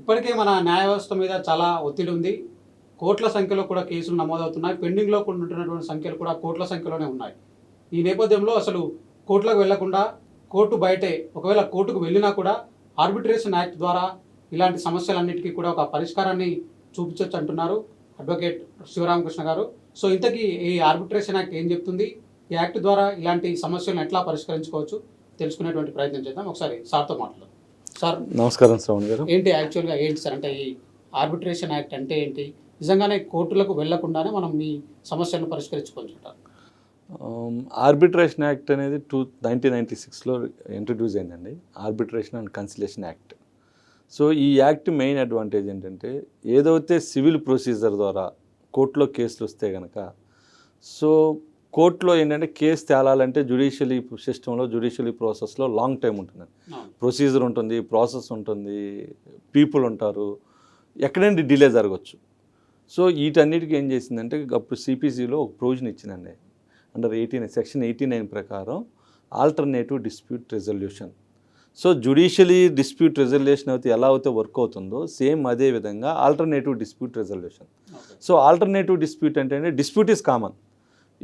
ఇప్పటికే మన న్యాయ వ్యవస్థ మీద చాలా ఒత్తిడి ఉంది. కోట్ల సంఖ్యలో కూడా కేసులు నమోదవుతున్నాయి. పెండింగ్‌లో ఉంటున్నటువంటి సంఖ్యలు కూడా కోట్ల సంఖ్యలోనే ఉన్నాయి. ఈ నేపథ్యంలో అసలు కోర్టులకు వెళ్లకుండా కోర్టు బయటే ఒకవేళ కోర్టుకు వెళ్ళినా కూడా ఆర్బిట్రేషన్ యాక్ట్ ద్వారా ఇలాంటి సమస్యలన్నిటికీ కూడా ఒక పరిష్కారాన్ని చూపించొచ్చు అంటున్నారు అడ్వకేట్ శివరామకృష్ణ గారు. సో ఇంతకీ ఈ ఆర్బిట్రేషన్ యాక్ట్ ఏం చెప్తుంది? ఈ యాక్ట్ ద్వారా ఇలాంటి సమస్యలను ఎట్లా పరిష్కరించుకోవచ్చు తెలుసుకునేటువంటి ప్రయత్నం చేద్దాం. ఒకసారి సార్తో మాట్లాడదాం. సార్ నమస్కారం శ్రవణ్ గారు. ఏంటి యాక్చువల్గా ఏంటి సార్ అంటే ఈ ఆర్బిట్రేషన్ యాక్ట్ అంటే ఏంటి? నిజంగానే కోర్టులకు వెళ్లకుండానే మనం ఈ సమస్యలను పరిష్కరించుకుంటాం. ఆర్బిట్రేషన్ యాక్ట్ అనేది 1996లో ఇంట్రడ్యూస్ అయిందండి. Arbitration and cancellation act. So ఈ యాక్ట్ మెయిన్ అడ్వాంటేజ్ ఏంటంటే ఏదైతే సివిల్ ప్రొసీజర్ ద్వారా కోర్టులో కేసులు వస్తే కనుక సో కోర్టులో ఏంటంటే కేసు తేలాలంటే జ్యుడిషియలీ సిస్టంలో జ్యుడిషియలీ ప్రాసెస్లో లాంగ్ టైం ఉంటుంది. ప్రొసీజర్ ఉంటుంది, ప్రాసెస్ ఉంటుంది, పీపుల్ ఉంటారు, ఎక్కడైనా డిలే జరగవచ్చు. సో వీటన్నిటికీ ఏం చేసిందంటే అప్పుడు సిపిసిలో ఒక ప్రొవిజన్ ఇచ్చిందండి. అండర్ సెక్షన్ 89 ప్రకారం alternative dispute resolution. So judicially dispute resolution అయితే ఎలా అయితే వర్క్ అవుతుందో సేమ్ అదే విధంగా alternative dispute resolution. So alternative dispute అంటే డిస్ప్యూట్ ఈజ్ కామన్.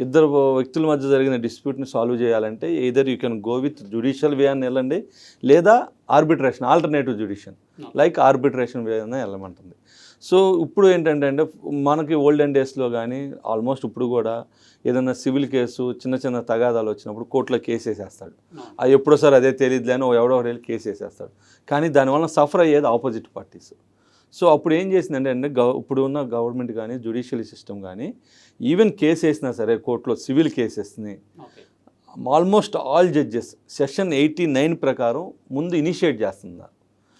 ఇద్దరు వ్యక్తుల మధ్య జరిగిన డిస్ప్యూట్ని సాల్వ్ చేయాలంటే either you can go with judicial way అని వెళ్ళండి, లేదా arbitration alternative judicial like arbitration way అని వెళ్ళమంటుంది. సో ఇప్పుడు ఏంటంటే అంటే మనకి ఓల్డెన్ డేస్లో కానీ ఆల్మోస్ట్ ఇప్పుడు కూడా ఏదైనా సివిల్ కేసు చిన్న చిన్న తగాదాలు వచ్చినప్పుడు కోర్టులో కేసు వేసేస్తాడు. అది ఎప్పుడో సార్ అదే తెలియదులే అని ఎవడో ఒకటి కేసు వేసేస్తాడు. కానీ దానివల్ల సఫర్ అయ్యేది ఆపోజిట్ పార్టీస్. సో అప్పుడు ఏం చేసిందంటే అంటే ఇప్పుడు ఉన్న గవర్నమెంట్ కానీ జ్యుడిషియల్ సిస్టమ్ కానీ ఈవెన్ కేసు వేసినా సరే కోర్టులో సివిల్ కేసెస్ని ఆల్మోస్ట్ ఆల్ జడ్జెస్ సెక్షన్ 89 ప్రకారం ముందు ఇనిషియేట్ చేస్తున్నారు.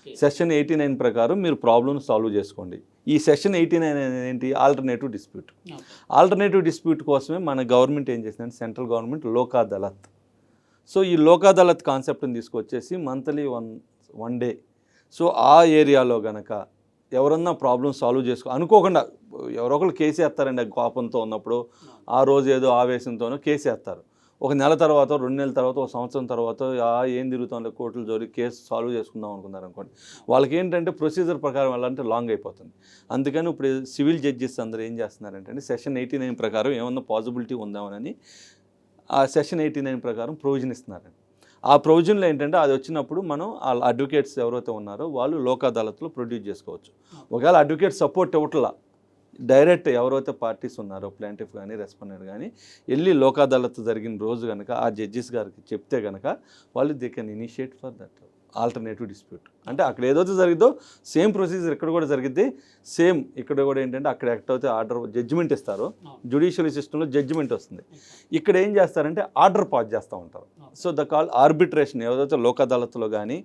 సెక్షన్ 89 ప్రకారం మీరు ప్రాబ్లమ్ సాల్వ్ చేసుకోండి. ఈ సెక్షన్ 89 అనేది ఏంటి? Alternative dispute. ఆల్టర్నేటివ్ డిస్ప్యూట్ కోసమే మన గవర్నమెంట్ ఏం చేసిందంటే central government Lok Adalat. So ఈ లోక్ అదాలత్ కాన్సెప్ట్ని తీసుకొచ్చేసి మంత్లీ వన్ డే సో ఆ ఏరియాలో గనక ఎవరన్నా ప్రాబ్లమ్ సాల్వ్ అనుకోకుండా ఎవరో ఒకరు కేసు వేస్తారండి. కోపంతో ఉన్నప్పుడు ఆ రోజు ఏదో ఆవేశంతోనో కేసు వేస్తారు. ఒక నెల తర్వాత, 2 నెలల తర్వాత, ఒక సంవత్సరం తర్వాత ఏం తిరుగుతుందో కోర్టులు జోరి కేసు సాల్వ్ చేసుకుందాం అనుకున్నారు అనుకోండి, వాళ్ళకి ఏంటంటే ప్రొసీజర్ ప్రకారం వెళ్ళాలంటే లాంగ్ అయిపోతుంది. అందుకని ఇప్పుడు సివిల్ జడ్జెస్ అందరూ ఏం చేస్తున్నారంటే సెక్షన్ 89 ప్రకారం ఏమన్నా పాసిబిలిటీ ఉందామని ఆ సెక్షన్ 89 ప్రకారం ప్రొవిజన్ ఇస్తున్నారండి. ఆ ప్రొవిజన్లో ఏంటంటే అది వచ్చినప్పుడు మనం ఆ అడ్వకేట్స్ ఎవరైతే ఉన్నారో వాళ్ళు లోక్ అదాలత్లో ప్రొడ్యూస్ చేసుకోవచ్చు. ఒకవేళ అడ్వకేట్ సపోర్ట్ ఇవ్వట్లా డైరెక్ట్ ఎవరైతే పార్టీస్ ఉన్నారో ప్లాంటిఫ్ కానీ రెస్పాండెంట్ కానీ వెళ్ళి లోక్ అదాలత్ జరిగిన రోజు కనుక ఆ జడ్జెస్ గారికి చెప్తే కనుక వాళ్ళు they can initiate for that alternative dispute. అంటే అక్కడ ఏదైతే జరిగిద్దో సేమ్ ప్రొసీజర్ ఇక్కడ కూడా జరిగిద్ది. సేమ్ ఇక్కడ కూడా ఏంటంటే అక్కడ ఎక్కడైతే ఆర్డర్ జడ్జిమెంట్ ఇస్తారో జ్యుడిషియల్ సిస్టంలో జడ్జిమెంట్ వస్తుంది. ఇక్కడ ఏం చేస్తారంటే ఆర్డర్ పాస్ చేస్తూ ఉంటారు. So the call arbitration. ఏదైతే లోక్ అదాలత్లో కానీ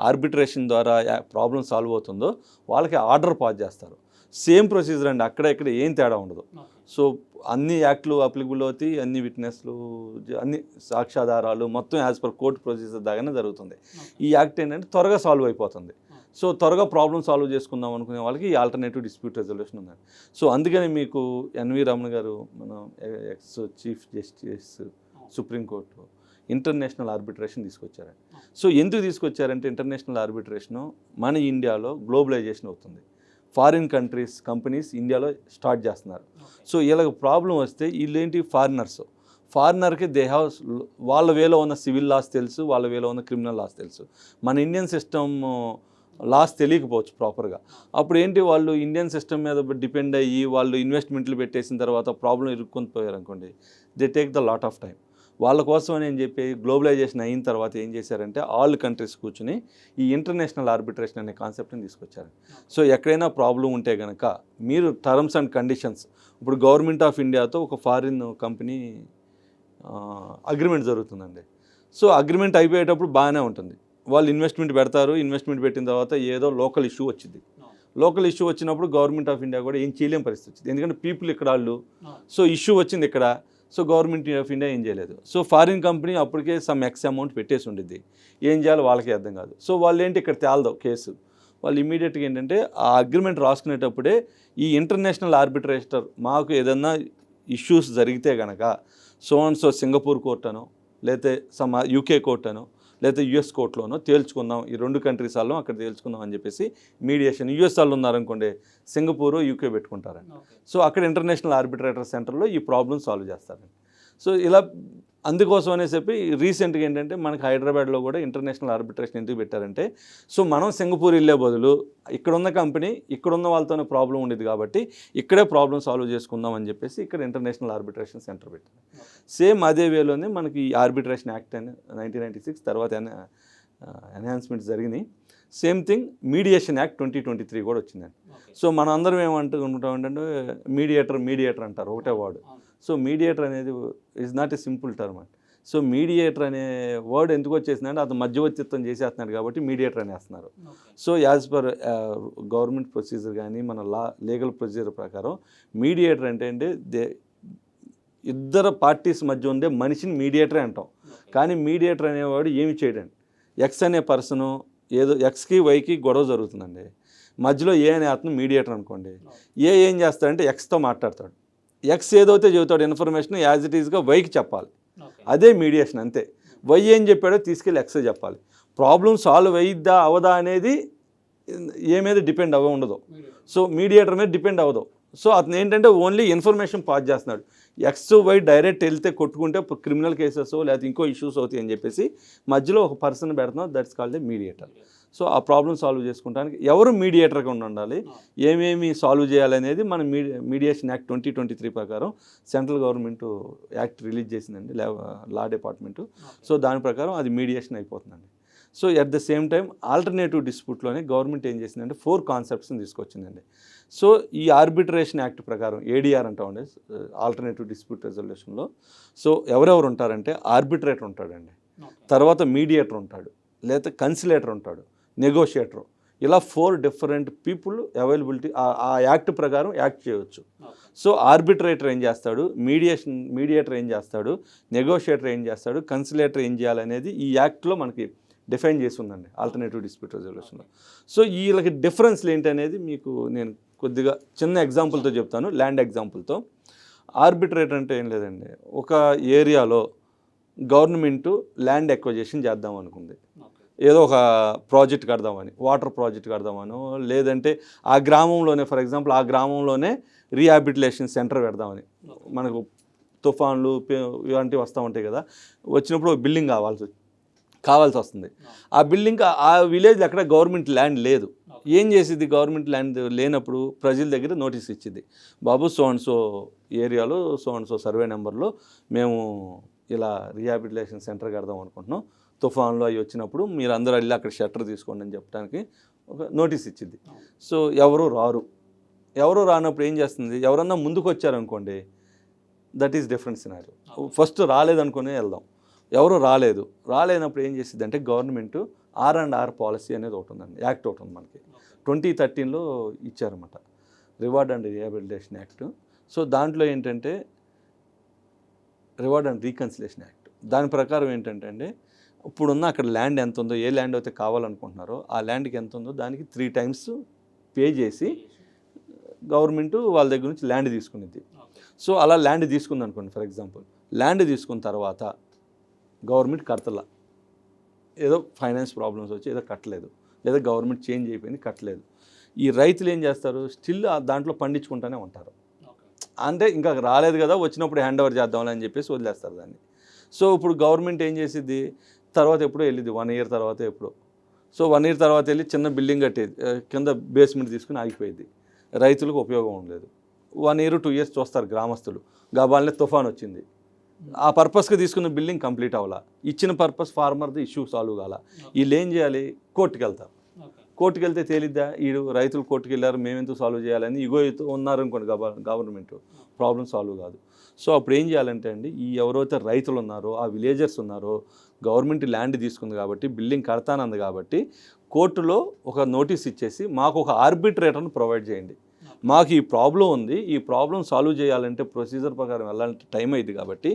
ఆర్బిట్రేషన్ ద్వారా ప్రాబ్లం సాల్వ్ అవుతుందో వాళ్ళకి ఆర్డర్ పాస్ చేస్తారు. సేమ్ ప్రొసీజర్ అండి, అక్కడ ఇక్కడ ఏం తేడా ఉండదు. సో అన్ని యాక్ట్లు అప్లికబుల్ అవుతాయి, అన్ని విట్నెస్లు, అన్ని సాక్ష్యాధారాలు మొత్తం యాజ్ పర్ కోర్టు ప్రొసీజర్ దాగానే జరుగుతుంది. ఈ యాక్ట్ ఏంటంటే త్వరగా సాల్వ్ అయిపోతుంది. సో త్వరగా ప్రాబ్లం సాల్వ్ చేసుకుందాం అనుకునే వాళ్ళకి ఈ ఆల్టర్నేటివ్ డిస్ప్యూట్ రెజల్యూషన్ ఉందండి. సో అందుకని మీకు ఎన్వి రమణ గారు మన ex chief justice Supreme Court international arbitration తీసుకొచ్చారండి. సో ఎందుకు తీసుకొచ్చారంటే ఇంటర్నేషనల్ ఆర్బిట్రేషను మన ఇండియాలో గ్లోబలైజేషన్ అవుతుంది. ఫారిన్ కంట్రీస్ కంపెనీస్ ఇండియాలో స్టార్ట్ చేస్తున్నారు. సో వీళ్ళకి ప్రాబ్లం వస్తే వీళ్ళేంటి ఫారినర్కి దే హ్యావ్ వాళ్ళ వేలో ఉన్న సివిల్ లాస్ తెలుసు, వాళ్ళ వేలో ఉన్న క్రిమినల్ లాస్ తెలుసు. మన ఇండియన్ సిస్టమ్ లాస్ తెలియకపోవచ్చు ప్రాపర్గా. అప్పుడు ఏంటి వాళ్ళు ఇండియన్ సిస్టమ్ మీద డిపెండ్ అయ్యి వాళ్ళు ఇన్వెస్ట్మెంట్లు పెట్టేసిన తర్వాత ప్రాబ్లం ఇరుక్కొని పోయారు అనుకోండి, they take the lot of time. వాళ్ళ కోసం అని చెప్పి గ్లోబలైజేషన్ అయిన తర్వాత ఏం చేశారంటే ఆల్ కంట్రీస్ కూర్చుని ఈ ఇంటర్నేషనల్ ఆర్బిట్రేషన్ అనే కాన్సెప్ట్ని తీసుకొచ్చారు. సో ఎక్కడైనా ప్రాబ్లం ఉంటే కనుక మీరు టర్మ్స్ అండ్ కండిషన్స్, ఇప్పుడు గవర్నమెంట్ ఆఫ్ ఇండియాతో ఒక ఫారిన్ కంపెనీ అగ్రిమెంట్ జరుగుతుందండి. సో అగ్రిమెంట్ అయిపోయేటప్పుడు బాగానే ఉంటుంది. వాళ్ళు ఇన్వెస్ట్మెంట్ పెడతారు. ఇన్వెస్ట్మెంట్ పెట్టిన తర్వాత ఏదో లోకల్ ఇష్యూ వచ్చింది. లోకల్ ఇష్యూ వచ్చినప్పుడు గవర్నమెంట్ ఆఫ్ ఇండియా కూడా ఏం చేయలేని పరిస్థితి వచ్చింది. ఎందుకంటే పీపుల్ ఇక్కడ వాళ్ళు. సో ఇష్యూ వచ్చింది ఇక్కడ. సో గవర్నమెంట్ ఆఫ్ ఇండియా ఏం చేయలేదు. సో ఫారిన్ కంపెనీ అప్పటికే సమ్ ఎక్స్ అమౌంట్ పెట్టేసి ఉండిద్ది. ఏం చేయాలో వాళ్ళకే అర్థం కాదు. సో వాళ్ళు ఏంటి ఇక్కడ తేలదు కేసు. వాళ్ళు ఇమీడియట్గా ఏంటంటే ఆ అగ్రిమెంట్ రాసుకునేటప్పుడే ఈ ఇంటర్నేషనల్ ఆర్బిట్రేటర్ మాకు ఏదన్నా ఇష్యూస్ జరిగితే కనుక so and so Singapore court అనో లేకపోతే సమ్ యూకే కోర్ట్ అనో లేదా యుఎస్ కోర్టులోనో తేల్చుకుందాం, ఈ 2 కంట్రీస్ వాళ్ళం అక్కడ తేల్చుకుందాం అని చెప్పేసి మీడియేషన్. యుఎస్ వాళ్ళు ఉన్నారనుకోండి, సింగపూర్, యూకే పెట్టుకుంటారండి. సో అక్కడ ఇంటర్నేషనల్ ఆర్బిట్రేటర్ సెంటర్లో ఈ ప్రాబ్లమ్ సాల్వ్ చేస్తారండి. సో ఇలా అందుకోసం అనే చెప్పి రీసెంట్గా ఏంటంటే మనకి హైదరాబాద్లో కూడా ఇంటర్నేషనల్ ఆర్బిట్రేషన్ ఎందుకు పెట్టారంటే, సో మనం సింగపూర్ వెళ్ళే బదులు ఇక్కడున్న కంపెనీ ఇక్కడున్న వాళ్ళతోనే ప్రాబ్లం ఉండేది కాబట్టి ఇక్కడే ప్రాబ్లం సాల్వ్ చేసుకుందాం అని చెప్పేసి ఇక్కడ ఇంటర్నేషనల్ ఆర్బిట్రేషన్ సెంటర్ పెట్టారు. సేమ్ అదే వేలోనే మనకి ఈ ఆర్బిట్రేషన్ యాక్ట్ అని 1996 తర్వాత ఎన్హాన్స్మెంట్స్ జరిగినాయి. సేమ్ థింగ్ మీడియేషన్ యాక్ట్ 2023 కూడా వచ్చిందండి. సో మనం అందరం ఏమంటుకుంటాం ఏంటంటే మీడియేటర్ అంటారు ఒకటే వర్డ్. సో మీడియేటర్ అనేది is not a simple term అండి. సో మీడియేటర్ అనే వర్డ్ ఎందుకు వచ్చేసిందంటే అతను మధ్యవర్తిత్వం చేసేస్తున్నాడు కాబట్టి మీడియేటర్ అనేస్తున్నారు. So as per government procedure కానీ మన లీగల్ ప్రొసీజర్ ప్రకారం మీడియేటర్ అంటే ఇద్దరు పార్టీస్ మధ్య ఉండే మనిషిని మీడియేటరే అంటాం. కానీ మీడియేటర్ అనేవాడు ఏమి చేయడండి, ఎక్స్ అనే పర్సను ఏదో ఎక్స్కి వైకి గొడవ జరుగుతుందండి, మధ్యలో ఏ అనే అతను మీడియేటర్ అనుకోండి. ఏం చేస్తాడంటే ఎక్స్తో మాట్లాడతాడు, ఎక్స్ ఏదైతే చెబుతాడు ఇన్ఫర్మేషన్ యాజ్ ఇట్ ఈస్గా వైకి చెప్పాలి, అదే మీడియేషన్ అంతే. వై ఏం చెప్పాడో తీసుకెళ్ళి ఎక్స్ చెప్పాలి. ప్రాబ్లం సాల్వ్ అయ్యిద్దా అవదా అనేది ఏ మీద డిపెండ్ ఉండదు. సో మీడియేటర్ మీద డిపెండ్ అవ్వదు. సో అతను ఏంటంటే ఓన్లీ ఇన్ఫర్మేషన్ పాస్ చేస్తున్నాడు. ఎక్స్ వై డైరెక్ట్ వెళ్తే కొట్టుకుంటే క్రిమినల్ కేసెస్ లేకపోతే ఇంకో ఇష్యూస్ అవుతాయి అని చెప్పేసి మధ్యలో ఒక పర్సన్ పెడుతున్నాం, that's called a mediator. So ఆ ప్రాబ్లం సాల్వ్ చేసుకోవడానికి ఎవరు మీడియేటర్గా ఉండాలి, ఏమేమి సాల్వ్ చేయాలనేది మన మీడియేషన్ యాక్ట్ 2023 ప్రకారం సెంట్రల్ గవర్నమెంట్ యాక్ట్ రిలీజ్ చేసిందండి, లా డిపార్ట్మెంటు. సో దాని ప్రకారం అది మీడియేషన్ అయిపోతుందండి. So at the same time alternative డిస్ప్యూట్లోనే గవర్నమెంట్ ఏం చేసిందంటే 4 కాన్సెప్ట్స్ని తీసుకొచ్చిందండి. సో ఈ ఆర్బిట్రేషన్ యాక్ట్ ప్రకారం ఏడిఆర్ అంటామండి, ఆల్టర్నేటివ్ డిస్ప్యూట్ రెజల్యూషన్లో. సో ఎవరెవరు ఉంటారంటే ఆర్బిట్రేటర్ ఉంటాడండి, తర్వాత మీడియేటర్ ఉంటాడు, లేదా కన్సిలేటర్ ఉంటాడు, నెగోషియేటర్, ఇలా 4 డిఫరెంట్ పీపుల్ అవైలబిలిటీ ఆ యాక్ట్ ప్రకారం యాక్ట్ చేయవచ్చు. సో ఆర్బిట్రేటర్ ఏం చేస్తాడు, మీడియేటర్ ఏం చేస్తాడు, నెగోషియేటర్ ఏం చేస్తాడు, కన్సిలేటర్ ఏం చేయాలనేది ఈ యాక్ట్లో మనకి డిఫైన్ చేసి ఉందండి ఆల్టర్నేటివ్ డిస్ప్యూట్ రెజల్యూషన్లో. సో వీళ్ళకి డిఫరెన్స్లు ఏంటనేది మీకు నేను కొద్దిగా చిన్న ఎగ్జాంపుల్తో చెప్తాను, ల్యాండ్ ఎగ్జాంపుల్తో. ఆర్బిట్రేటర్ అంటే ఏం లేదండి, ఒక ఏరియాలో గవర్నమెంటు ల్యాండ్ ఎక్విజిషన్ చేద్దాం అనుకుంది, ఏదో ఒక ప్రాజెక్ట్ కడదామని, వాటర్ ప్రాజెక్ట్ కడదామనో లేదంటే ఆ గ్రామంలోనే ఫర్ ఎగ్జాంపుల్ ఆ గ్రామంలోనే రీహాబిలిటేషన్ సెంటర్ పెడదామని. మనకు తుఫాన్లు ఇలాంటివి వస్తూ ఉంటాయి కదా, వచ్చినప్పుడు ఒక బిల్డింగ్ కావాల్సి వస్తుంది. ఆ బిల్డింగ్ ఆ విలేజ్లో ఎక్కడ గవర్నమెంట్ ల్యాండ్ లేదు. ఏం చేసిద్ది, గవర్నమెంట్ ల్యాండ్ లేనప్పుడు ప్రజల దగ్గర నోటీస్ ఇచ్చింది, బాబు సో అండ్ సో ఏరియాలో సో అండ్ సో సర్వే నెంబర్లో మేము ఇలా రీహాబిలిటేషన్ సెంటర్ కడదాం అనుకుంటున్నాం, తుఫాన్లు అవి వచ్చినప్పుడు మీరు అందరూ వెళ్ళి అక్కడ షట్టర్ తీసుకోండి అని చెప్పడానికి ఒక నోటీస్ ఇచ్చింది. సో ఎవరు రానప్పుడు ఏం చేస్తుంది, ఎవరన్నా ముందుకు వచ్చారనుకోండి, that is different scenario. First రాలేదనుకునే వెళ్దాం, ఎవరు రాలేనప్పుడు ఏం చేసింది అంటే గవర్నమెంట్ R&R పాలసీ అనేది ఒకటి ఉందండి, యాక్ట్ ఒకటి ఉంది మనకి 2013లో ఇచ్చారన్నమాట, reward and rehabilitation act. So దాంట్లో ఏంటంటే రివార్డ్ అండ్ రీకన్సిలేషన్ యాక్ట్, దాని ప్రకారం ఏంటంటే అండి ఇప్పుడున్న అక్కడ ల్యాండ్ ఎంత ఉందో, ఏ ల్యాండ్ అయితే కావాలనుకుంటున్నారో ఆ ల్యాండ్కి ఎంత ఉందో దానికి 3 times పే చేసి గవర్నమెంట్ వాళ్ళ దగ్గర నుంచి ల్యాండ్ తీసుకునేది. సో అలా ల్యాండ్ తీసుకుంది అనుకోండి, ఫర్ ఎగ్జాంపుల్ ల్యాండ్ తీసుకున్న తర్వాత గవర్నమెంట్ కడతల, ఏదో ఫైనాన్స్ ప్రాబ్లమ్స్ వచ్చి ఏదో కట్టలేదు, లేదా గవర్నమెంట్ చేంజ్ అయిపోయింది కట్టలేదు, ఈ రైతులు ఏం చేస్తారు, స్టిల్ దాంట్లో పండించుకుంటూనే ఉంటారు. అంటే ఇంకా రాలేదు కదా, వచ్చినప్పుడు హ్యాండ్ ఓవర్ చేద్దామని అని చెప్పేసి వదిలేస్తారు దాన్ని. సో ఇప్పుడు గవర్నమెంట్ ఏం చేసిద్ది, తర్వాత ఎప్పుడో వెళ్ళింది 1 year తర్వాత ఎప్పుడో. సో 1 year తర్వాత వెళ్ళి చిన్న బిల్డింగ్ కట్టేది, కింద బేస్మెంట్ తీసుకుని ఆగిపోయింది, రైతులకు ఉపయోగం ఉండలేదు. 1 year 2 years చూస్తారు గ్రామస్తులు, గాబాలనే తుఫాన్ వచ్చింది, ఆ పర్పస్కి తీసుకున్న బిల్డింగ్ కంప్లీట్ అవ్వాలా, ఇచ్చిన పర్పస్ ఫార్మర్ది ఇష్యూ సాల్వ్ కావాలా, వీళ్ళు ఏం చేయాలి, కోర్టుకు వెళ్తారు. కోర్టుకు వెళ్తే తేలిద్దా, వీడు రైతులు కోర్టుకు వెళ్ళారు మేమెందుకు సాల్వ్ చేయాలని ఇగోతో ఉన్నారనుకోండి గవర్నమెంట్, ప్రాబ్లం సాల్వ్ కాదు. సో అప్పుడు ఏం చేయాలంటే అండి, ఈ ఎవరైతే రైతులు ఉన్నారో ఆ విలేజర్స్ ఉన్నారో గవర్నమెంట్ ల్యాండ్ తీసుకుంది కాబట్టి బిల్డింగ్ కడతానంది కాబట్టి కోర్టులో ఒక నోటీస్ ఇచ్చేసి మాకు ఒక ఆర్బిట్రేటర్ని ప్రొవైడ్ చేయండి, మాకు ఈ ప్రాబ్లం ఉంది, ఈ ప్రాబ్లం సాల్వ్ చేయాలంటే ప్రొసీజర్ ప్రకారం వెళ్ళాలంటే టైం అయింది కాబట్టి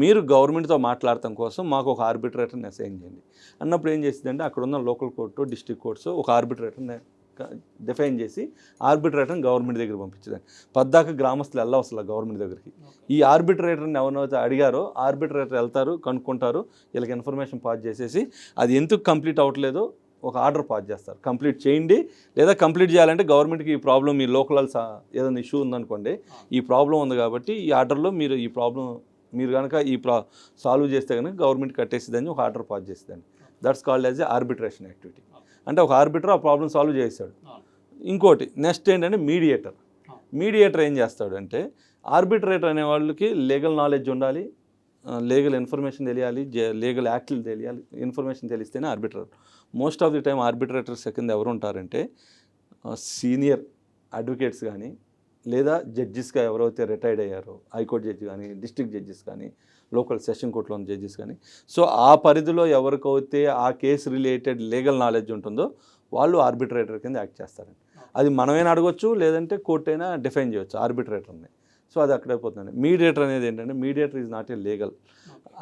మీరు గవర్నమెంట్తో మాట్లాడటం కోసం మాకు ఒక ఆర్బిట్రేటర్ని అసైన్ చేయండి అన్నప్పుడు ఏం చేసిందంటే అక్కడ ఉన్న లోకల్ కోర్టు డిస్ట్రిక్ట్ కోర్ట్స్ ఒక ఆర్బిట్రేటర్ని డిఫైన్ చేసి ఆర్బిట్రేటర్ని గవర్నమెంట్ దగ్గర పంపించేదాన్ని. పద్దాక గ్రామస్తులు వెళ్ళవసలు గవర్నమెంట్ దగ్గరికి. ఈ ఆర్బిట్రేటర్ని ఎవరినైతే అడిగారో ఆర్బిట్రేటర్ వెళ్తారు, కనుక్కుంటారు, వీళ్ళకి ఇన్ఫర్మేషన్ పాస్ చేసేసి అది ఎందుకు కంప్లీట్ అవ్వట్లేదో ఒక ఆర్డర్ పాస్ చేస్తారు, కంప్లీట్ చేయండి, లేదా కంప్లీట్ చేయాలంటే గవర్నమెంట్కి ఈ ప్రాబ్లం మీ లోకల్ ఏదైనా ఇష్యూ ఉందనుకోండి, ఈ ప్రాబ్లం ఉంది కాబట్టి ఈ ఆర్డర్లో మీరు ఈ ప్రాబ్లం మీరు కనుక సాల్వ్ చేస్తే కనుక గవర్నమెంట్ కట్టేసేదని ఒక ఆర్డర్ పాస్ చేసేదాన్ని. That's called as a arbitration activity. అంటే ఒక ఆర్బిటర్ ఆ ప్రాబ్లం సాల్వ్ చేస్తాడు. ఇంకోటి నెక్స్ట్ ఏంటంటే మీడియేటర్. మీడియేటర్ ఏం చేస్తాడు అంటే ఆర్బిట్రేటర్ అనే వాళ్ళకి లీగల్ నాలెడ్జ్ ఉండాలి, లీగల్ ఇన్ఫర్మేషన్ తెలియాలి, లీగల్ యాక్ట్లు తెలియాలి, ఇన్ఫర్మేషన్ తెలిస్తేనే arbitrator. Most of the time arbitrators కింద ఎవరు ఉంటారంటే సీనియర్ అడ్వకేట్స్ కానీ, లేదా జడ్జిస్గా ఎవరైతే రిటైర్డ్ అయ్యారో హైకోర్టు జడ్జి కానీ, డిస్ట్రిక్ట్ జడ్జెస్ కానీ, లోకల్ సెషన్ కోర్టులో ఉన్న జడ్జెస్ కానీ. సో ఆ పరిధిలో ఎవరికైతే ఆ కేసు రిలేటెడ్ లీగల్ నాలెడ్జ్ ఉంటుందో వాళ్ళు ఆర్బిట్రేటర్ కింద యాక్ట్ చేస్తారండి. అది మనమైనా అడగొచ్చు, లేదంటే కోర్టు అయినా డిఫైన్ చేయవచ్చు ఆర్బిట్రేటర్ని. సో అది అక్కడైపోతుందండి. మీడియేటర్ అనేది ఏంటంటే mediator is not a legal,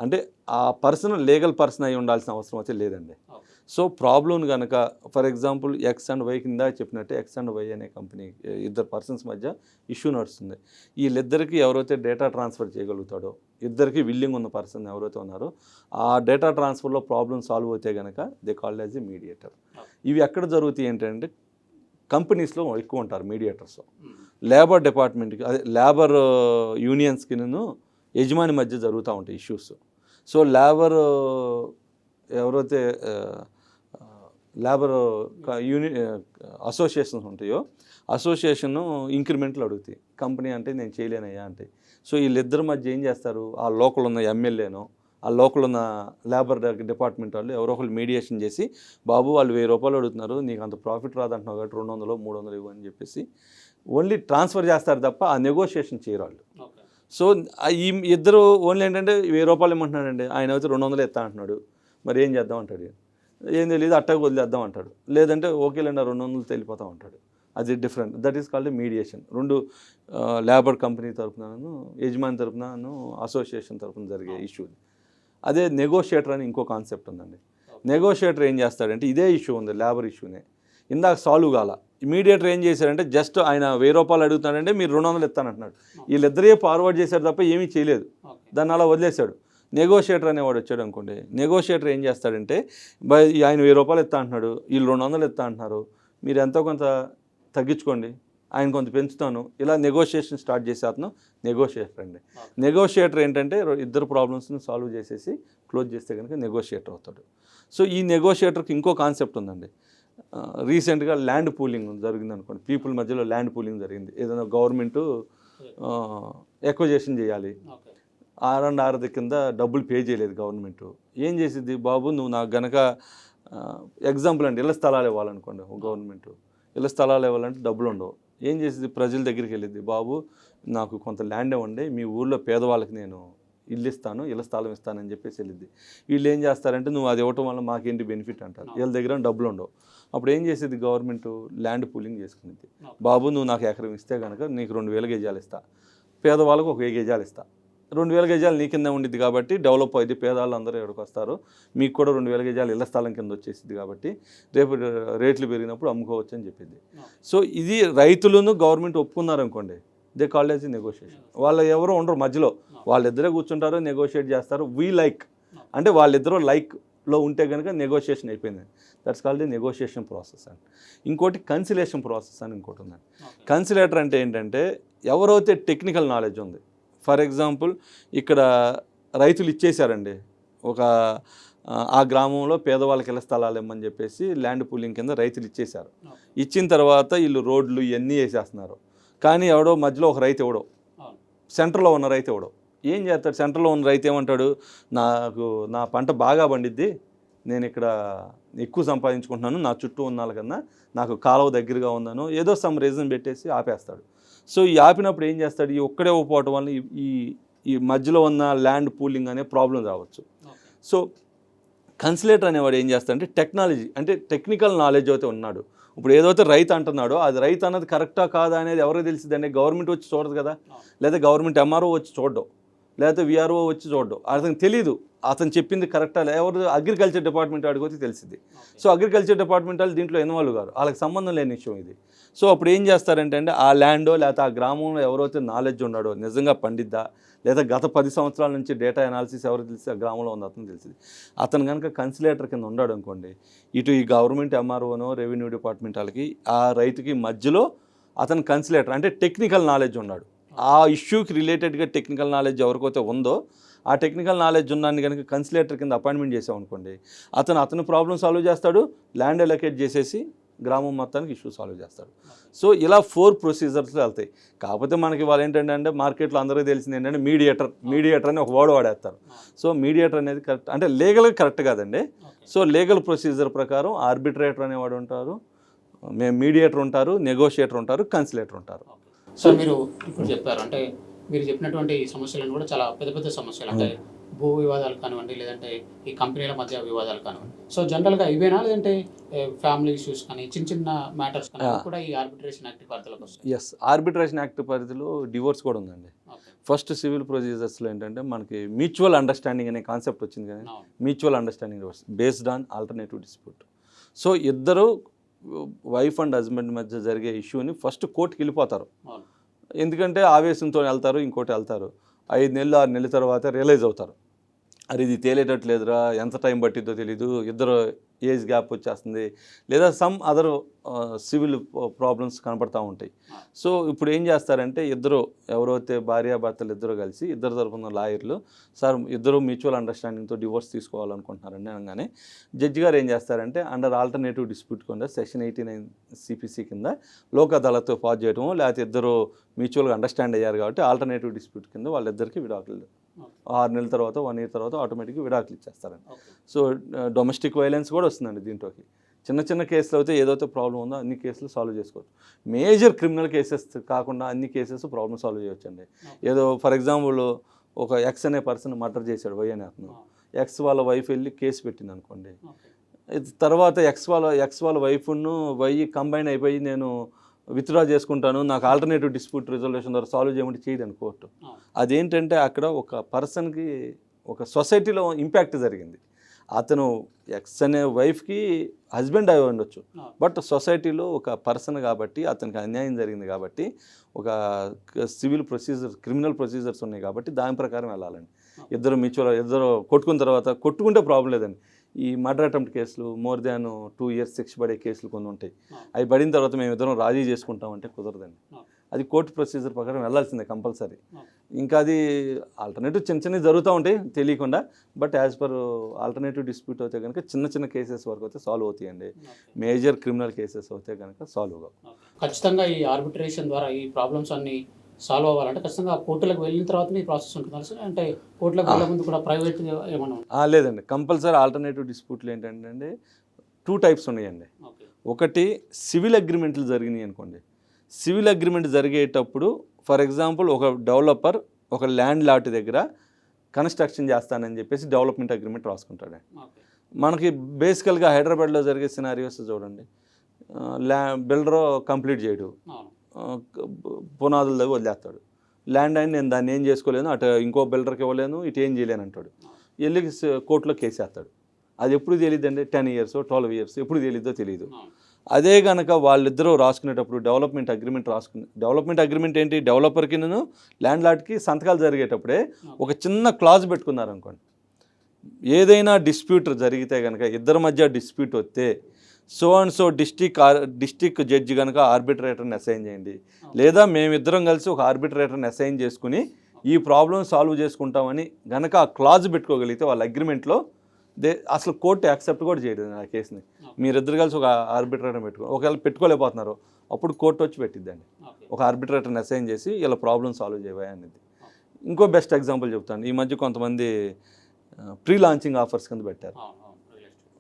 అంటే ఆ పర్సన్ లీగల్ పర్సన్ అయి ఉండాల్సిన అవసరం అయితే లేదండి. సో ప్రాబ్లం కనుక for example X and Y కింద చెప్పినట్టే ఎక్స్ అండ్ వై అనే కంపెనీ ఇద్దరు పర్సన్స్ మధ్య ఇష్యూ నడుస్తుంది. వీళ్ళిద్దరికీ ఎవరైతే డేటా ట్రాన్స్ఫర్ చేయగలుగుతాడో, ఇద్దరికి విల్లింగ్ ఉన్న పర్సన్ ఎవరైతే ఉన్నారో ఆ డేటా ట్రాన్స్ఫర్లో ప్రాబ్లం సాల్వ్ అవుతే కనుక they called as a mediator. ఇవి ఎక్కడ జరుగుతాయి ఏంటంటే కంపెనీస్లో ఎక్కువ ఉంటారు మీడియేటర్స్. లేబర్ డిపార్ట్మెంట్కి, అదే లేబర్ యూనియన్స్కి యజమాని మధ్య జరుగుతూ ఉంటాయి ఇష్యూస్. సో లేబర్ ఎవరైతే లేబర్ అసోసియేషన్స్ ఉంటాయో అసోసియేషన్ ఇంక్రిమెంట్లు అడుగుతాయి, కంపెనీ అంటే నేను చేయలేనయ్యా అంటే. సో వీళ్ళిద్దరి మధ్య ఏం చేస్తారు, ఆ లోకల్ ఉన్న ఎమ్మెల్యేనో ఆ లోకల్ ఉన్న లేబర్ డిపార్ట్మెంట్ వాళ్ళు ఎవరో ఒకళ్ళు మీడియేషన్ చేసి, బాబు వాళ్ళు 1000 రూపాయలు అడుగుతున్నారు, నీకు అంత ప్రాఫిట్ రాదంటున్నావు కాబట్టి 200 300 ఇవ్వు అని చెప్పేసి ఓన్లీ ట్రాన్స్ఫర్ చేస్తారు తప్ప ఆ నెగోషియేషన్ చేయరు వాళ్ళు. సో ఈ ఇద్దరు ఓన్లీ ఏంటంటే 1000 రూపాయలు ఇమ్మంటున్నాడండి, ఆయన అయితే 200 ఇస్తా అంటున్నాడు, మరి ఏం చేద్దాం అంటాడు, ఏం తెలియదు అట్టగా వదిలేద్దాం అంటాడు, లేదంటే ఓకేలేండి 200 తెలిపోతాం అంటాడు. అది different. That is called mediation. రెండు లేబర్ కంపెనీ తరఫునను, యజమాని తరఫునను, అసోసియేషన్ తరఫున జరిగే ఇష్యూ. అదే నెగోషియేటర్ అని ఇంకో కాన్సెప్ట్ ఉందండి. నెగోషియేటర్ ఏం చేస్తాడంటే ఇదే ఇష్యూ ఉంది, లేబర్ ఇష్యూనే ఇందాక సాల్వ్ కాల. మీడియేటర్ ఏం చేశారంటే జస్ట్ ఆయన 1000 రూపాయలు అడుగుతాడంటే మీరు 200 ఇస్తానంటున్నాడు, వీళ్ళిద్దరే ఫార్వర్డ్ చేశారు తప్ప ఏమీ చేయలేదు, దాన్ని అలా వదిలేశాడు. నెగోషియేటర్ అనేవాడు వచ్చాడు అనుకోండి, నెగోషియేటర్ ఏం చేస్తాడంటే ఆయన 1000 రూపాయలు ఇస్తా అంటున్నాడు, వీళ్ళు 200 ఇస్తా అంటున్నారు, మీరు ఎంతో కొంత తగ్గించుకోండి, ఆయన కొంత పెంచుతాను, ఇలా నెగోషియేషన్ స్టార్ట్ చేసే అతను నెగోషియేటర్ అండి. నెగోషియేటర్ ఏంటంటే ఇద్దరు ప్రాబ్లమ్స్ని సాల్వ్ చేసేసి క్లోజ్ చేస్తే కనుక నెగోషియేటర్ అవుతాడు. సో ఈ నెగోషియేటర్కి ఇంకో కాన్సెప్ట్ ఉందండి. రీసెంట్గా ల్యాండ్ పూలింగ్ జరిగింది అనుకోండి, పీపుల్ మధ్యలో ల్యాండ్ పూలింగ్ జరిగింది, ఏదైనా గవర్నమెంట్ ఎక్విజిషన్ చేయాలి, R&R కింద డబ్బులు పే చేయలేదు గవర్నమెంట్, ఏం చేసిద్ది, బాబు నువ్వు నాకు గనక ఎగ్జాంపుల్ అంటే ఇళ్ళ స్థలాలు ఇవ్వాలనుకోండి, గవర్నమెంట్ ఇళ్ళ స్థలాలు ఇవ్వాలంటే డబ్బులు ఉండవు, ఏం చేసింది, ప్రజల దగ్గరికి వెళ్ళిద్ది, బాబు నాకు కొంత ల్యాండ్ ఇవ్వండి, మీ ఊళ్ళో పేదవాళ్ళకి నేను ఇల్లు ఇస్తాను, ఇళ్ళ స్థలం ఇస్తానని చెప్పేసి వెళ్ళిద్ది. వీళ్ళు ఏం చేస్తారంటే నువ్వు అది ఇవ్వటం వల్ల మాకేంటి బెనిఫిట్ అంటారు, వీళ్ళ దగ్గర డబ్బులు ఉండవు. అప్పుడు ఏం చేసేది గవర్నమెంట్, ల్యాండ్ పూలింగ్ చేసుకునేది, బాబు నువ్వు నాకు ఎకరం ఇస్తే కనుక నీకు 2000 గజాలు ఇస్తా, పేదవాళ్ళకు 1000 గజాలు ఇస్తా, 2000 గజాలు నీ కింద ఉండిద్ది కాబట్టి డెవలప్ అయ్యింది, పేదవాళ్ళు అందరూ ఎక్కడికి వస్తారు, మీకు కూడా 2000 గజాలు ఇళ్ల స్థలం కింద వచ్చేసింది కాబట్టి రేపు రేట్లు పెరిగినప్పుడు అమ్ముకోవచ్చు అని చెప్పింది. సో ఇది రైతులను గవర్నమెంట్ ఒప్పుకున్నారనుకోండి, దే కాల్డ్ యాజ్ నెగోషియేషన్. వాళ్ళు ఎవరో ఉండరు మధ్యలో, వాళ్ళిద్దరే కూర్చుంటారు, నెగోషియేట్ చేస్తారు, వీ లైక్ అంటే వాళ్ళిద్దరూ లైక్లో ఉంటే కనుక నెగోషియేషన్ అయిపోయింది. That's called the negotiation process అండి. ఇంకోటి కన్సిలేషన్ ప్రాసెస్ అని ఇంకోటి ఉందండి. కన్సిలేటర్ అంటే ఏంటంటే ఎవరైతే టెక్నికల్ నాలెడ్జ్ ఉంది, ఫర్ ఎగ్జాంపుల్ ఇక్కడ రైతులు ఇచ్చేశారండి, ఒక ఆ గ్రామంలో పేదవాళ్ళకి ఇళ్ళ స్థలాలు ఇమ్మని చెప్పేసి ల్యాండ్ పూలింగ్ కింద రైతులు ఇచ్చేశారు. ఇచ్చిన తర్వాత వీళ్ళు రోడ్లు ఇవన్నీ వేసేస్తున్నారు, కానీ ఎవడో మధ్యలో ఒక రైతు ఎవడో, సెంటర్లో ఉన్న రైతు ఎవడో ఏం చేస్తాడు, సెంటర్లో ఉన్న రైతు ఏమంటాడు, నాకు నా పంట బాగా పండిద్ది, నేను ఇక్కడ ఎక్కువ సంపాదించుకుంటున్నాను, నా చుట్టూ ఉన్న వాళ్ళకన్నా నాకు కాలువ దగ్గరగా ఉందనో ఏదో సమ్ రీజన్ పెట్టేసి ఆపేస్తాడు. సో ఈ ఆపినప్పుడు ఏం చేస్తాడు, ఈ ఒక్కడే ఒప్పుకోవటం వల్ల ఈ మధ్యలో ఉన్న ల్యాండ్ పూలింగ్ అనే ప్రాబ్లం రావచ్చు. సో కన్సిలేటర్ అనేవాడు ఏం చేస్తాడంటే టెక్నాలజీ అంటే టెక్నికల్ నాలెడ్జ్ అయితే ఉన్నాడు. ఇప్పుడు ఏదైతే రైతు అంటున్నాడో అది రైతు అన్నది కరెక్టా కాదా అనేది ఎవరికి తెలిసిందండి, గవర్నమెంట్ వచ్చి చూడదు కదా, లేదా గవర్నమెంట్ ఎంఆర్ఓ వచ్చి చూడడం, లేకపోతే విఆర్ఓ వచ్చి చూడడం, అతనికి తెలియదు అతను చెప్పింది కరెక్టా. ఎవరు అగ్రికల్చర్ డిపార్ట్మెంట్ అడిగితే తెలిసింది. సో అగ్రికల్చర్ డిపార్ట్మెంట్ వాళ్ళు దీంట్లో ఇన్వాల్వ్ కాదు, వాళ్ళకి సంబంధం లేని విషయం ఇది. సో అప్పుడు ఏం చేస్తారంటే అండి, ఆ ల్యాండో లేకపోతే ఆ గ్రామంలో ఎవరైతే నాలెడ్జ్ ఉన్నాడో, నిజంగా పండిద్దా లేదా గత 10 సంవత్సరాల నుంచి డేటా అనాలిసిస్ ఎవరు తెలిసి ఆ గ్రామంలో ఉంది అతను తెలిసింది, అతను కనుక కన్సిలేటర్ కింద ఉన్నాడు అనుకోండి, ఇటు ఈ గవర్నమెంట్ ఎంఆర్ఓనో రెవెన్యూ డిపార్ట్మెంట్ వాళ్ళకి ఆ రైతుకి మధ్యలో అతను కన్సిలేటర్ అంటే టెక్నికల్ నాలెడ్జ్ ఉన్నాడు. ఆ ఇష్యూకి రిలేటెడ్గా టెక్నికల్ నాలెడ్జ్ ఎవరికైతే ఉందో ఆ టెక్నికల్ నాలెడ్జ్ ఉన్నాన్ని కనుక కన్సిలేటర్ కింద అపాయింట్మెంట్ చేసామనుకోండి, అతను ప్రాబ్లం సాల్వ్ చేస్తాడు, ల్యాండ్ అలొకేట్ చేసేసి గ్రామం మొత్తానికి ఇష్యూ సాల్వ్ చేస్తాడు. సో ఇలా 4 ప్రొసీజర్స్ వెళ్తాయి. కాకపోతే మనకి వాళ్ళు ఏంటంటే మార్కెట్లో అందరికీ తెలిసింది ఏంటంటే మీడియేటర్ అని ఒక వర్డ్ వాడేస్తారు. సో మీడియేటర్ అనేది కరెక్ట్ అంటే లీగల్గా కరెక్ట్ కాదండి. సో లీగల్ ప్రొసీజర్ ప్రకారం ఆర్బిట్రేటర్ అనేవాడు ఉంటారు, మీడియేటర్ ఉంటారు, నెగోషియేటర్ ఉంటారు, కన్సిలేటర్ ఉంటారు. సో మీరు ఇప్పుడు చెప్పారు అంటే మీరు చెప్పినటువంటి సమస్యలను కూడా చాలా పెద్ద పెద్ద సమస్యలు అంటే భూ వివాదాలు కానివ్వండి, లేదంటే ఈ కంపెనీల మధ్య వివాదాలు కానివ్వండి. సో జనరల్గా ఇవేనా, లేదంటే ఫ్యామిలీ ఇష్యూస్ కానీ చిన్న చిన్న మ్యాటర్స్ కానీ కూడా ఈ ఆర్బిట్రేషన్ యాక్ట్ పరిధిలోకి వస్తాయి? ఎస్, ఆర్బిట్రేషన్ యాక్ట్ పరిధిలో డివోర్స్ కూడా ఉందండి. ఫస్ట్ సివిల్ ప్రొసీజర్స్లో ఏంటంటే మనకి మ్యూచువల్ అండర్స్టాండింగ్ అనే కాన్సెప్ట్ వచ్చింది కానీ mutual understanding based on alternative dispute. So ఇద్దరు వైఫ్ అండ్ హస్బెండ్ మధ్య జరిగే ఇష్యూని ఫస్ట్ కోర్టుకి వెళ్ళిపోతారు. ఎందుకంటే ఆవేశంతో వెళ్తారు, ఇంకోటి వెళ్తారు, 5 నెలలు 6 నెలల తర్వాత రియలైజ్ అవుతారు, అది ఇది తేలేటట్లేదురా, ఎంత టైం పట్టిద్దో తెలీదు, ఇద్దరు ఏజ్ గ్యాప్ వచ్చేస్తుంది, లేదా సమ్ అదర్ సివిల్ ప్రాబ్లమ్స్ కనపడతా ఉంటాయి. సో ఇప్పుడు ఏం చేస్తారంటే ఇద్దరు ఎవరైతే భార్యాభర్తలు ఇద్దరు కలిసి ఇద్దరు తరపున లాయర్లు సార్ ఇద్దరు మ్యూచువల్ అండర్స్టాండింగ్తో డివోర్స్ తీసుకోవాలనుకుంటున్నారండి అనగానే జడ్జి గారు ఏం చేస్తారంటే అండర్ ఆల్టర్నేటివ్ డిస్ప్యూట్ కింద సెక్షన్ 89 సిపిసి కింద లోక్ అదాలత్తో పాస్ చేయడము, లేకపోతే ఇద్దరు మ్యూచువల్గా అండర్స్టాండ్ అయ్యారు కాబట్టి ఆల్టర్నేటివ్ డిస్ప్యూట్ కింద వాళ్ళిద్దరికి విడాకులు 6 నెలల తర్వాత 1 ఇయర్ తర్వాత ఆటోమేటిక్గా విడాకులు ఇచ్చేస్తారండి. సో డొమెస్టిక్ వైలెన్స్ కూడా వస్తుందండి దీంట్లోకి. చిన్న చిన్న కేసులు అయితే ఏదైతే ప్రాబ్లం ఉందో అన్ని కేసులు సాల్వ్ చేసుకోవచ్చు. మేజర్ క్రిమినల్ కేసెస్ కాకుండా అన్ని కేసెస్ ప్రాబ్లమ్ సాల్వ్ చేయొచ్చండి. ఏదో ఫర్ ఎగ్జాంపుల్ ఒక ఎక్స్ అనే పర్సన్ మర్డర్ చేశాడు, వై అనే అతను, ఎక్స్ వాళ్ళ వైఫ్ వెళ్ళి కేసు పెట్టింది అనుకోండి, తర్వాత ఎక్స్ వాళ్ళ వైఫ్ను వై కంబైన్ అయిపోయి నేను విత్డ్రా చేసుకుంటాను, నాకు ఆల్టర్నేటివ్ డిస్ప్యూట్ రిజల్యూషన్ ద్వారా సాల్వ్ చేయమంటే చేయదని కోర్టు. అదేంటంటే అక్కడ ఒక పర్సన్కి ఒక సొసైటీలో ఇంపాక్ట్ జరిగింది. అతను ఎక్స్ అనే వైఫ్కి హస్బెండ్ అయి ఉండొచ్చు, బట్ సొసైటీలో ఒక పర్సన్ కాబట్టి అతనికి అన్యాయం జరిగింది కాబట్టి ఒక సివిల్ ప్రొసీజర్ క్రిమినల్ ప్రొసీజర్స్ ఉన్నాయి కాబట్టి దాని ప్రకారం వెళ్ళాలండి. ఇద్దరు కొట్టుకున్న తర్వాత కొట్టుకుంటే ప్రాబ్లం లేదండి. ఈ మర్డర్ అటెంప్ట్ కేసులు మోర్ దాన్ 2 years శిక్ష పడే కేసులు కొన్ని ఉంటాయి. అవి పడిన తర్వాత మేము ఇద్దరం రాజీ చేసుకుంటామంటే కుదరదండి. అది కోర్టు ప్రొసీజర్ ప్రకారం వెళ్ళాల్సిందే కంపల్సరీ. ఇంకా అది ఆల్టర్నేటివ్ చిన్న చిన్నవి జరుగుతూ ఉంటాయి తెలియకుండా, but as per alternative dispute అయితే కనుక చిన్న చిన్న కేసెస్ వరకు అయితే సాల్వ్ అవుతాయండి. మేజర్ క్రిమినల్ కేసెస్ అయితే కనుక సాల్వ్ కావు. ఖచ్చితంగా ఈ ఆర్బిట్రేషన్ ద్వారా ఈ ప్రాబ్లమ్స్ అన్ని సాల్వ్ అవ్వాలంటే ఖచ్చితంగా కోర్టులకు వెళ్ళిన తర్వాత ఈ ప్రాసెస్ ఉంటుంది సార్, అంటే కోర్టులకు వెళ్ళే ముందు కూడా ప్రైవేట్ ఏమన్నా? లేదండి, కంపల్సరీ ఆల్టర్నేటివ్ డిస్ప్యూట్లు ఏంటంటే 2 types ఉన్నాయండి. ఒకటి సివిల్ అగ్రిమెంట్లు జరిగినాయి అనుకోండి, సివిల్ అగ్రిమెంట్ జరిగేటప్పుడు ఫర్ ఎగ్జాంపుల్ ఒక డెవలపర్ ఒక ల్యాండ్ లాట్ దగ్గర కన్స్ట్రక్షన్ చేస్తానని చెప్పేసి డెవలప్మెంట్ అగ్రిమెంట్ రాసుకుంటాడు. మనకి బేసికల్గా హైదరాబాద్లో జరిగే సినారియోస్ చూడండి, బిల్డర్ కంప్లీట్ చేయడు, పునాదుల దగ్గర వదిలేస్తాడు, ల్యాండ్ అయిన నేను దాన్ని ఏం చేసుకోలేను, అటు ఇంకో బిల్డర్కి ఇవ్వలేను, ఇటు ఏం చేయలేను అంటాడు, వెళ్ళి కోర్టులో కేసు వేస్తాడు. అది ఎప్పుడు తెలియదండి, 10 years 12 years ఎప్పుడు తెలియదో తెలియదు. అదే కనుక వాళ్ళిద్దరూ రాసుకునేటప్పుడు డెవలప్మెంట్ అగ్రిమెంట్ ఏంటి, డెవలపర్కి నేను ల్యాండ్ లాట్కి సంతకాలు జరిగేటప్పుడే ఒక చిన్న క్లాజ్ పెట్టుకున్నారనుకోండి, ఏదైనా డిస్ప్యూట్ జరిగితే కనుక ఇద్దరి మధ్య డిస్ప్యూట్ వస్తే so and so district judge కనుక ఆర్బిట్రేటర్ని అసైన్ చేయండి, లేదా మేమిద్దరం కలిసి ఒక ఆర్బిట్రేటర్ని అసైన్ చేసుకుని ఈ ప్రాబ్లం సాల్వ్ చేసుకుంటామని కనుక ఆ క్లాజ్ పెట్టుకోగలిగితే వాళ్ళ అగ్రిమెంట్లో అసలు కోర్టు యాక్సెప్ట్ కూడా చేయదు ఆ కేసుని. మీరిద్దరు కలిసి ఒక ఆర్బిట్రేటర్ని ఒకవేళ పెట్టుకోలేకపోతున్నారు అప్పుడు కోర్టు వచ్చి పెట్టిద్దండి, ఒక ఆర్బిట్రేటర్ని అసైన్ చేసి ఇలా ప్రాబ్లం సాల్వ్ చేయవా అనేది. ఇంకో బెస్ట్ ఎగ్జాంపుల్ చెప్తాను, ఈ మధ్య కొంతమంది ప్రీ లాంచింగ్ ఆఫర్స్ కింద పెట్టారు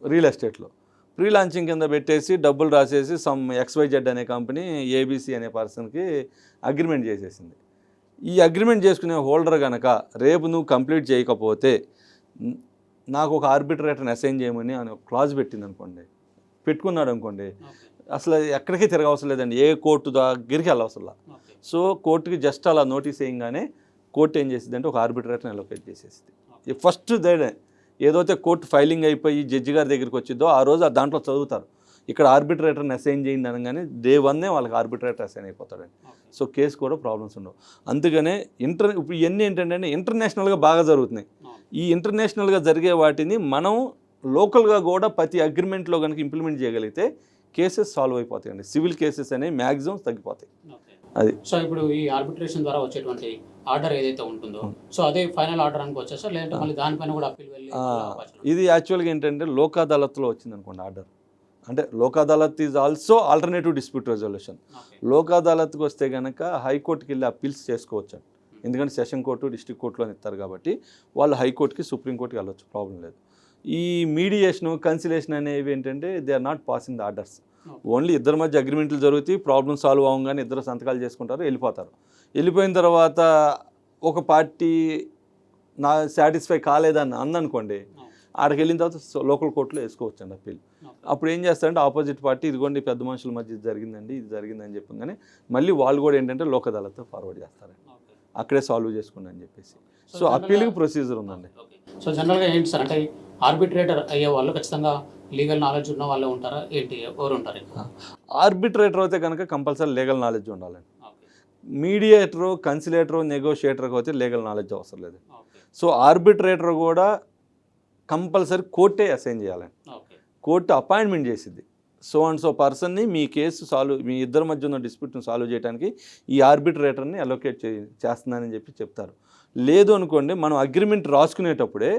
రియల్ ఎస్టేట్లో. ప్రీ లాంచింగ్ కింద పెట్టేసి డబ్బులు రాసేసి సమ్ XYZ అనే కంపెనీ ABC అనే పర్సన్కి అగ్రిమెంట్ చేసేసింది. ఈ అగ్రిమెంట్ చేసుకునే హోల్డర్ కనుక రేపు నువ్వు కంప్లీట్ చేయకపోతే నాకు ఒక ఆర్బిట్రేటర్ని అసైన్ చేయమని అని ఒక క్లాజ్ పెట్టుకున్నాడు అనుకోండి, అసలు ఎక్కడికి తిరగవసరం లేదండి, ఏ కోర్టు దగ్గరికి వెళ్ళవసరం. సో కోర్టుకి జస్ట్ అలా నోటీస్ వేయంగానే కోర్టు ఏం చేసింది అంటే ఒక ఆర్బిట్రేటర్ని అలొకేట్ చేసేసింది. ఫస్ట్ దేడే ఏదైతే కోర్టు ఫైలింగ్ అయిపోయి జడ్జి గారి దగ్గరికి వచ్చిందో ఆ రోజు దాంట్లో చదువుతారు ఇక్కడ ఆర్బిట్రేటర్ని అసైన్ చేయండి అనగానే డే 1 వాళ్ళకి ఆర్బిట్రేటర్ అసైన్ అయిపోతాడండి. సో కేసు కూడా ప్రాబ్లమ్స్ ఉండవు. అందుకనే ఇప్పుడు ఇవన్నీ ఏంటంటే ఇంటర్నేషనల్గా బాగా జరుగుతున్నాయి. ఈ ఇంటర్నేషనల్గా జరిగే వాటిని మనం లోకల్గా కూడా ప్రతి అగ్రిమెంట్లో కనుక ఇంప్లిమెంట్ చేయగలిగితే కేసెస్ సాల్వ్ అయిపోతాయండి. సివిల్ కేసెస్ అనేవి మ్యాక్సిమం తగ్గిపోతాయి. అది సో ఇప్పుడు ఈ ఆర్బిట్రేషన్ ద్వారా వచ్చేటువంటి ఆర్డర్ ఏదైతే ఉంటుందో సో అదే ఫైనల్ ఆర్డర్ అనుకోవచ్చా సార్, లేదంటే మళ్ళీ దానిపైన కూడా అప్పీల్ వెళ్ళి ఇది యాక్చువల్గా ఏంటంటే లోక్ అదాలత్లో వచ్చింది అనుకోండి ఆర్డర్. అంటే Lok Adalat is also alternative dispute resolution. Lok అదాలత్కి వస్తే కనుక హైకోర్టుకి వెళ్ళి అప్పీల్స్ చేసుకోవచ్చు. ఎందుకంటే సెషన్ కోర్టు డిస్ట్రిక్ట్ కోర్టులో ఇస్తారు కాబట్టి వాళ్ళు హైకోర్టుకి సుప్రీంకోర్టుకి వెళ్ళొచ్చు, ప్రాబ్లం లేదు. ఈ మీడియేషను కన్సిలేషన్ అనేవి ఏంటంటే they are not passing the orders. Only ఇద్దరి మధ్య అగ్రిమెంట్లు జరుగుతాయి, ప్రాబ్లమ్ సాల్వ్ అవ్వగానే ఇద్దరు సంతకాలు చేసుకుంటారు, వెళ్ళిపోతారు. వెళ్ళిపోయిన తర్వాత ఒక పార్టీ నా సాటిస్ఫై కాలేదని అందనుకోండి, ఆడికి వెళ్ళిన తర్వాత లోకల్ కోర్టులో వేసుకోవచ్చు అండి అప్పీల్. అప్పుడు ఏం చేస్తారంటే ఆపోజిట్ పార్టీ ఇదిగోండి పెద్ద మనుషుల మధ్య ఇది జరిగిందని చెప్పగానే మళ్ళీ వాళ్ళు కూడా ఏంటంటే లోక్ అదాలత్తో ఫార్వర్డ్ చేస్తారండి, అక్కడే సాల్వ్ చేసుకోండి అని చెప్పేసి. సో అప్పీల్కి ప్రొసీజర్ ఉందండి. సో జనరల్గా ఏంటి సార్ అంటే ఆర్బిట్రేటర్ అయ్యే వాళ్ళు ఖచ్చితంగా లీగల్ నాలెడ్జ్ ఉన్న వాళ్ళే ఉంటారా ఏంటి, ఎవరు ఉంటారు? ఆర్బిట్రేటర్ అయితే కనుక కంపల్సరీ లీగల్ నాలెడ్జ్ ఉండాలండి. మీడియేటరు, కన్సిలేటరు, నెగోషియేటర్కి అయితే లీగల్ నాలెడ్జ్ అవసరం లేదు. సో ఆర్బిట్రేటర్ కూడా కంపల్సరీ కోర్టే అసైన్ చేయాలండి. కోర్టు అపాయింట్మెంట్ చేసిద్ది. సో అండ్ సో పర్సన్ని మీ కేసు సాల్వ్, మీ ఇద్దరి మధ్య ఉన్న డిస్ప్యూట్ని సాల్వ్ చేయడానికి ఈ ఆర్బిట్రేటర్ని అలొకేట్ చేస్తున్నానని చెప్పి చెప్తారు. లేదు అనుకోండి, మనం అగ్రిమెంట్ రాసుకునేటప్పుడే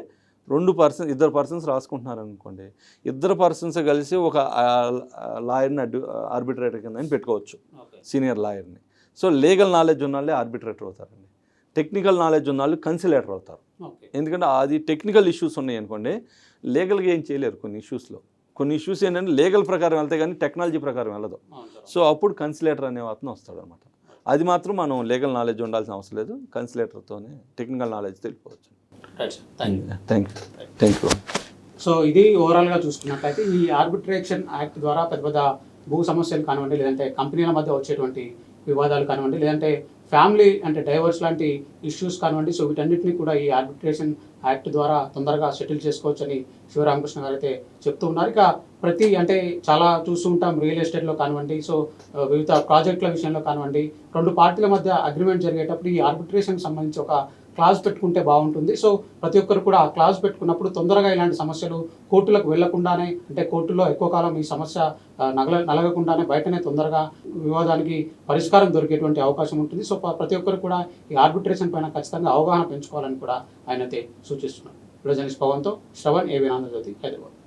ఇద్దరు పర్సన్స్ రాసుకుంటున్నారు అనుకోండి, ఇద్దరు పర్సన్స్ కలిసి ఒక లాయర్ని ఆర్బిట్రేటర్ కింద పెట్టుకోవచ్చు, సీనియర్ లాయర్ని. సో లీగల్ నాలెడ్జ్ ఉన్న వాళ్ళే ఆర్బిట్రేటర్ అవుతారండి. టెక్నికల్ నాలెడ్జ్ ఉన్న వాళ్ళు కన్సిలేటర్ అవుతారు. ఎందుకంటే అది టెక్నికల్ ఇష్యూస్ ఉన్నాయి అనుకోండి, లీగల్గా ఏం చేయలేరు. కొన్ని ఇష్యూస్ ఏంటంటే లీగల్ ప్రకారం వెళ్తే కానీ టెక్నాలజీ ప్రకారం వెళ్ళదు. సో అప్పుడు కన్సిలేటర్ అనే అతను వస్తాడు అనమాట. అది మాత్రం మనం లీగల్ నాలెడ్జ్ ఉండాల్సిన అవసరం లేదు, కన్సిలేటర్తోనే టెక్నికల్ నాలెడ్జ్ తెలిపోవచ్చు. Thank you. సో ఇది ఓవరాల్గా చూసుకున్నట్లయితే ఈ ఆర్బిట్రేషన్ యాక్ట్ ద్వారా పెద్ద పెద్ద భూ సమస్యలు కానివ్వండి, లేదంటే కంపెనీల మధ్య వచ్చేటువంటి వివాదాలు కానివ్వండి, లేదంటే ఫ్యామిలీ అంటే డైవర్స్ లాంటి ఇష్యూస్ కానివ్వండి, సో వీటన్నిటిని కూడా ఈ ఆర్బిట్రేషన్ యాక్ట్ ద్వారా తొందరగా సెటిల్ చేసుకోవచ్చని శివరామకృష్ణ గారు అయితే చెప్తూ ఉన్నారు. ఇక అంటే చాలా చూస్తూ ఉంటాం రియల్ ఎస్టేట్లో కానివ్వండి, సో వివిధ ప్రాజెక్టుల విషయంలో కానివ్వండి, రెండు పార్టీల మధ్య అగ్రిమెంట్ జరిగేటప్పుడు ఈ ఆర్బిట్రేషన్కి సంబంధించి ఒక క్లాజ్ పెట్టుకుంటే బాగుంటుంది. సో ప్రతి ఒక్కరు కూడా ఆ క్లాజ్ పెట్టుకున్నప్పుడు తొందరగా ఇలాంటి సమస్యలు కోర్టులకు వెళ్లకుండానే, అంటే కోర్టులో ఎక్కువ కాలం ఈ సమస్య నలగకుండానే బయటనే తొందరగా వివాదానికి పరిష్కారం దొరికేటువంటి అవకాశం ఉంటుంది. సో ప్రతి ఒక్కరు కూడా ఈ ఆర్బిట్రేషన్ పైన ఖచ్చితంగా అవగాహన పెంచుకోవాలని కూడా ఆయన అయితే సూచిస్తున్నారు. ప్రజెంట్ పవన్తో శ్రవణ్, ఏబీ ఆంధ్రజ్యోతి, హైదరాబాద్.